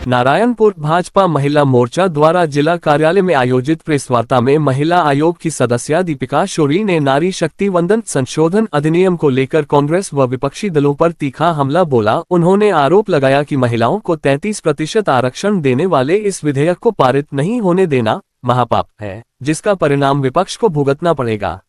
नारायणपुर भाजपा महिला मोर्चा द्वारा जिला कार्यालय में आयोजित प्रेस वार्ता में महिला आयोग की सदस्य दीपिका शोरी ने नारी शक्ति वंदन संशोधन अधिनियम को लेकर कांग्रेस व विपक्षी दलों पर तीखा हमला बोला। उन्होंने आरोप लगाया कि महिलाओं को 33% आरक्षण देने वाले इस विधेयक को पारित नहीं होने देना महापाप है, जिसका परिणाम विपक्ष को भुगतना पड़ेगा।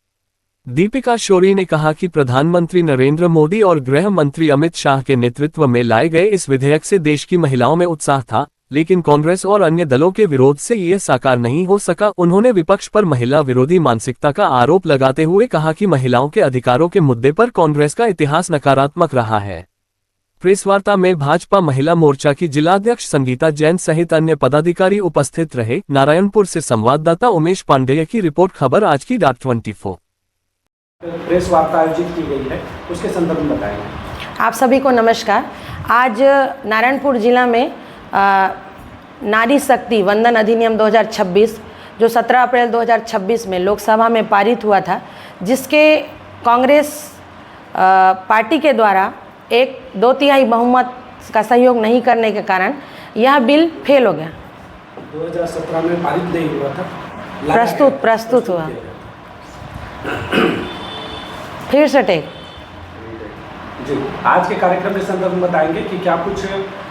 दीपिका शोरी ने कहा कि प्रधानमंत्री नरेंद्र मोदी और गृह मंत्री अमित शाह के नेतृत्व में लाए गए इस विधेयक से देश की महिलाओं में उत्साह था, लेकिन कांग्रेस और अन्य दलों के विरोध से ये साकार नहीं हो सका। उन्होंने विपक्ष पर महिला विरोधी मानसिकता का आरोप लगाते हुए कहा कि महिलाओं के अधिकारों के मुद्दे पर कांग्रेस का इतिहास नकारात्मक रहा है। प्रेस वार्ता में भाजपा महिला मोर्चा की जिलाध्यक्ष संगीता जैन सहित अन्य पदाधिकारी उपस्थित रहे। नारायणपुर से संवाददाता उमेश पांडेय की रिपोर्ट। खबर आज की .24। प्रेस वार्ता आयोजित की गई है, उसके संदर्भ में बताएंगे। आप सभी को नमस्कार। आज नारायणपुर जिला में नारी शक्ति वंदन अधिनियम 2026 जो 17 अप्रैल 2026 में लोकसभा में पारित हुआ था, जिसके कांग्रेस पार्टी के द्वारा 2/3 बहुमत का सहयोग नहीं करने के कारण यह बिल फेल हो गया। 2017 में पारित नहीं हुआ था, प्रस्तुत हुआ। फिर से टेक जी। आज के कार्यक्रम के संदर्भ में बताएंगे कि क्या कुछ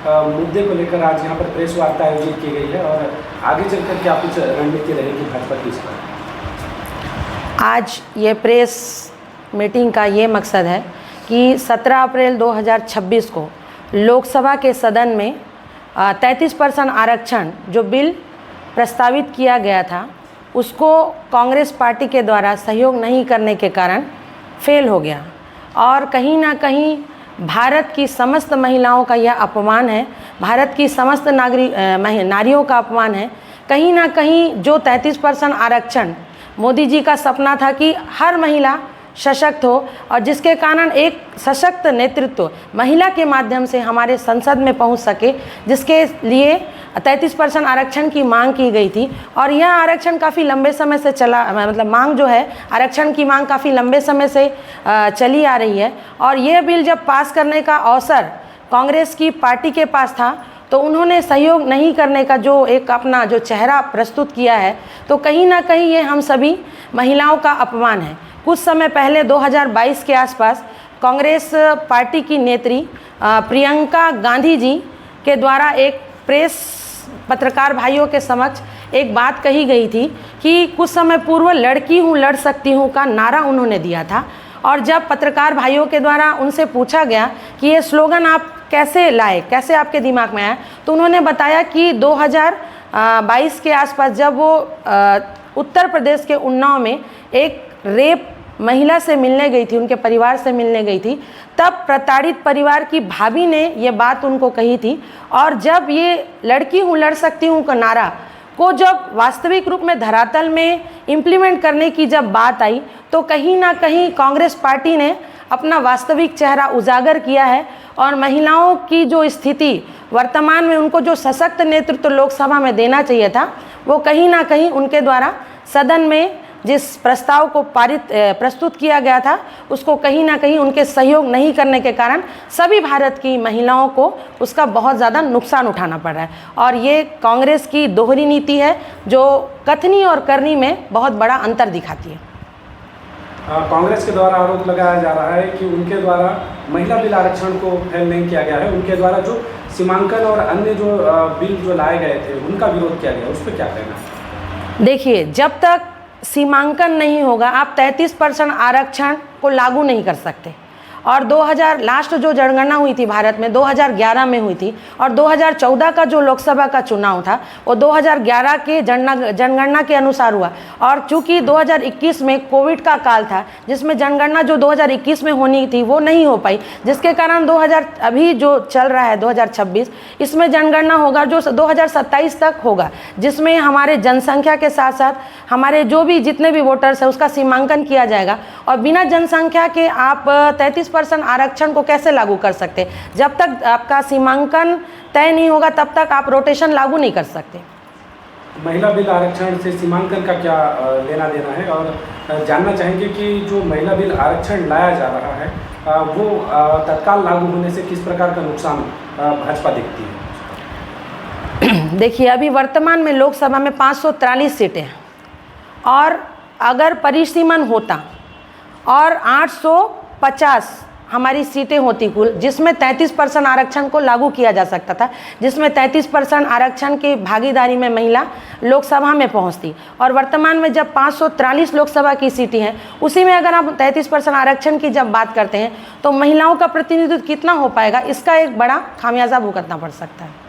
मुद्दे को लेकर आज यहाँ पर प्रेस वार्ता आयोजित की गई है और आगे चलकर क्या कुछ रणनीति रहेगी भाजपा की इस पर। आज ये प्रेस मीटिंग का ये मकसद है कि 17 अप्रैल 2026 को लोकसभा के सदन में 33% आरक्षण जो बिल प्रस्तावित किया गया था, उसको कांग्रेस पार्टी के द्वारा सहयोग नहीं करने के कारण फेल हो गया। और कहीं ना कहीं भारत की समस्त महिलाओं का यह अपमान है, भारत की समस्त नारियों का अपमान है। कहीं ना कहीं जो 33% आरक्षण मोदी जी का सपना था कि हर महिला सशक्त हो, और जिसके कारण एक सशक्त नेतृत्व महिला के माध्यम से हमारे संसद में पहुंच सके, जिसके लिए 33% आरक्षण की मांग की गई थी। और यह आरक्षण काफ़ी लंबे समय से चला, मतलब मांग जो है, आरक्षण की मांग काफ़ी लंबे समय से चली आ रही है। और यह बिल जब पास करने का अवसर कांग्रेस की पार्टी के पास था, तो उन्होंने सहयोग नहीं करने का जो एक अपना जो चेहरा प्रस्तुत किया है, तो कहीं ना कहीं ये हम सभी महिलाओं का अपमान है। कुछ समय पहले 2022 के आसपास कांग्रेस पार्टी की नेत्री प्रियंका गांधी जी के द्वारा एक प्रेस पत्रकार भाइयों के समक्ष एक बात कही गई थी कि कुछ समय पूर्व लड़की हूँ लड़ सकती हूँ का नारा उन्होंने दिया था। और जब पत्रकार भाइयों के द्वारा उनसे पूछा गया कि ये स्लोगन आप कैसे लाए, कैसे आपके दिमाग में आया, तो उन्होंने बताया कि 2022 के आसपास जब वो उत्तर प्रदेश के उन्नाव में एक रेप महिला से मिलने गई थी, उनके परिवार से मिलने गई थी, तब प्रताड़ित परिवार की भाभी ने ये बात उनको कही थी। और जब ये लड़की हूँ लड़ सकती हूँ का नारा को जब वास्तविक रूप में धरातल में इम्प्लीमेंट करने की जब बात आई, तो कहीं ना कहीं कांग्रेस पार्टी ने अपना वास्तविक चेहरा उजागर किया है। और महिलाओं की जो स्थिति वर्तमान में, उनको जो सशक्त नेतृत्व लोकसभा में देना चाहिए था, वो कहीं ना कहीं उनके द्वारा सदन में जिस प्रस्ताव को प्रस्तुत किया गया था, उसको कहीं ना कहीं उनके सहयोग नहीं करने के कारण सभी भारत की महिलाओं को उसका बहुत ज़्यादा नुकसान उठाना पड़ रहा है। और ये कांग्रेस की दोहरी नीति है जो कथनी और करनी में बहुत बड़ा अंतर दिखाती है। कांग्रेस के द्वारा आरोप लगाया जा रहा है कि उनके द्वारा महिला बिल आरक्षण को फेल नहीं किया गया है, उनके द्वारा जो सीमांकन और अन्य जो बिल जो लाए गए थे उनका विरोध किया गया, उस पर क्या कहना? देखिए, जब तक सीमांकन नहीं होगा, आप 33% आरक्षण को लागू नहीं कर सकते। और 2000 लास्ट जो जनगणना हुई थी भारत में 2011 में हुई थी, और 2014 का जो लोकसभा का चुनाव था वो 2011 के जनगणना के अनुसार हुआ। और चूंकि 2021 में कोविड का काल था, जिसमें जनगणना जो 2021 में होनी थी वो नहीं हो पाई, जिसके कारण अभी जो चल रहा है 2026, इसमें जनगणना होगा जो 2027 तक होगा, जिसमें हमारे जनसंख्या के साथ साथ हमारे जो भी जितने भी वोटर्स हैं उसका सीमांकन किया जाएगा। और बिना जनसंख्या के आप 33% आरक्षण को कैसे लागू कर सकते? जब तक आपका सीमांकन तय नहीं होगा तब तक आप रोटेशन लागू नहीं कर सकते। महिला बिल आरक्षण से सीमांकन का क्या लेना देना है, और जानना चाहेंगे कि जो महिला बिल आरक्षण लाया जा रहा है वो तत्काल लागू होने से किस प्रकार का नुकसान भाजपा देखती है? देखिए, अभी वर्तमान में लोकसभा में 543 सीटें हैं और अगर परिसीमन होता और 850 हमारी सीटें होती कुल, जिसमें 33% आरक्षण को लागू किया जा सकता था, जिसमें 33% आरक्षण की भागीदारी में महिला लोकसभा में पहुंचती, और वर्तमान में जब 543 लोकसभा की सीटें हैं, उसी में अगर आप 33% आरक्षण की जब बात करते हैं तो महिलाओं का प्रतिनिधित्व कितना हो पाएगा, इसका एक बड़ा खामियाजा भुगतना पड़ सकता है।